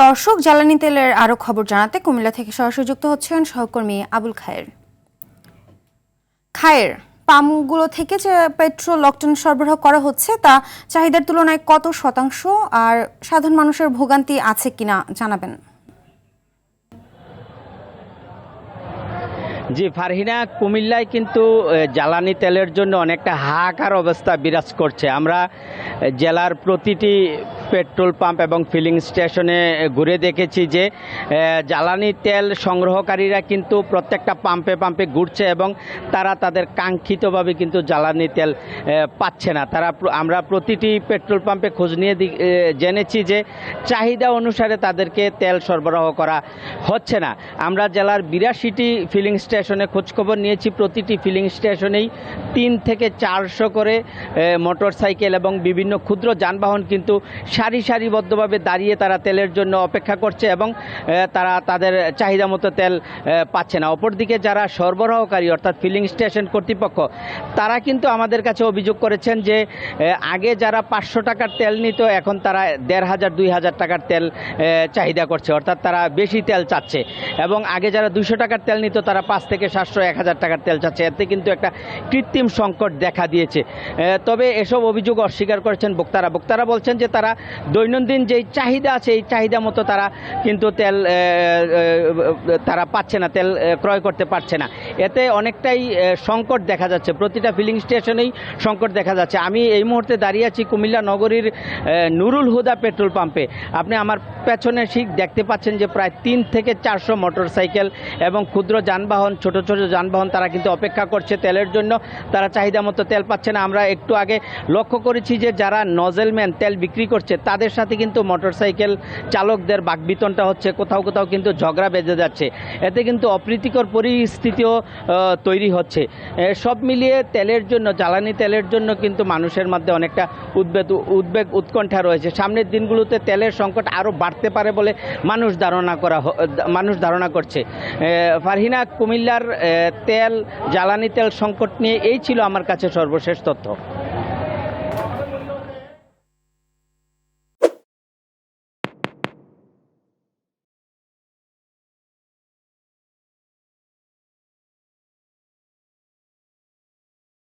দর্শক, জ্বালানি তেলের আরো খবর জানাতে কুমিল্লা থেকে সরাসরি যুক্ত হচ্ছেন সহকর্মী আবুল খায়ের। খায়ের, পাম্পগুলো থেকে যে পেট্রোল অকটেন সরবরাহ করা হচ্ছে তা চাহিদার তুলনায় কত শতাংশ, আর সাধারণ মানুষের ভোগান্তি আছে কিনা জানাবেন। জি ফারহিনা, কুমিল্লায় কিন্তু জ্বালানি তেলের জন্য অনেকটা হাহাকার অবস্থা বিরাজ করছে। আমরা জেলার প্রতিটি পেট্রোল পাম্প এবং ফিলিং স্টেশনে ঘুরে দেখেছি যে জ্বালানি তেল সংগ্রহকারীরা কিন্তু প্রত্যেকটা পাম্পে পাম্পে ঘুরছে এবং তারা তাদের কাঙ্ক্ষিতভাবে কিন্তু জ্বালানি তেল পাচ্ছে না। আমরা প্রতিটি পেট্রোল পাম্পে খোঁজ নিয়ে জেনেছি যে চাহিদা অনুসারে তাদেরকে তেল সরবরাহ করা হচ্ছে না। আমরা জেলার 82টি ফিলিং স্টেশনে খোঁজখবর নিয়েছি। প্রতিটি ফিলিং স্টেশনেই 3 থেকে 400 করে মোটর সাইকেল এবং বিভিন্ন ক্ষুদ্র যানবাহন কিন্তু সারিবদ্ধভাবে দাঁড়িয়ে তারা তেলের জন্য অপেক্ষা করছে এবং তারা তাদের চাহিদা মতো তেল পাচ্ছে না। অপরদিকে যারা সরবরাহকারী অর্থাৎ ফিলিং স্টেশন কর্তৃপক্ষ, তারা কিন্তু আমাদের কাছে অভিযোগ করেছেন যে আগে যারা 500 টাকার তেল নিত এখন তারা 1500-2000 টাকার তেল চাহিদা করছে, অর্থাৎ তারা বেশি তেল চাচ্ছে। এবং আগে যারা 200 টাকার তেল নিত তারা 5 থেকে 700-1000 টাকার তেল চাচ্ছে। এতে কিন্তু একটা কৃত্রিম সংকট দেখা দিয়েছে। তবে এসব অভিযোগ অস্বীকার করেছেন বক্তারা বলছেন যে তারা দৈনন্দিন যেই চাহিদা আছে এই চাহিদা মতো তারা কিন্তু তেল তারা পাচ্ছে না, তেল ক্রয় করতে পারছে না। এতে অনেকটাই সংকট দেখা যাচ্ছে, প্রতিটা ফিলিং স্টেশনেই সংকট দেখা যাচ্ছে। আমি এই মুহূর্তে দাঁড়িয়ে আছি কুমিল্লা নগরীর নুরুল হুদা পেট্রোল পাম্পে। আপনি আমার পেছনে ঠিক দেখতে পাচ্ছেন যে প্রায় 3 থেকে 400 মোটর সাইকেল এবং ক্ষুদ্র যানবাহন, ছোট যানবাহন তারা কিন্তু অপেক্ষা করছে তেলের জন্য। তারা চাহিদা মতো তেল পাচ্ছে না। আমরা একটু আগে লক্ষ্য করেছি যে যারা নজেলম্যান তেল বিক্রি করছে তাদের সাথে কিন্তু মোটরসাইকেল চালকদের বাকবিতণ্ডা হচ্ছে, কোথাও কিন্তু ঝগড়া বেজে যাচ্ছে। এতে কিন্তু অপ্রীতিকর পরিস্থিতিও তৈরি হচ্ছে। সব মিলিয়ে তেলের জন্য, জ্বালানি তেলের জন্য কিন্তু মানুষের মধ্যে অনেকটা উদ্বেগ উৎকণ্ঠা রয়েছে। সামনের দিনগুলোতে তেলের সংকট আরও বাড়তে পারে বলে মানুষ ধারণা করছে। ফারহিনা, কুমিল্লার জ্বালানি তেল সংকট নিয়ে এই ছিল আমার কাছে সর্বশেষ তথ্য।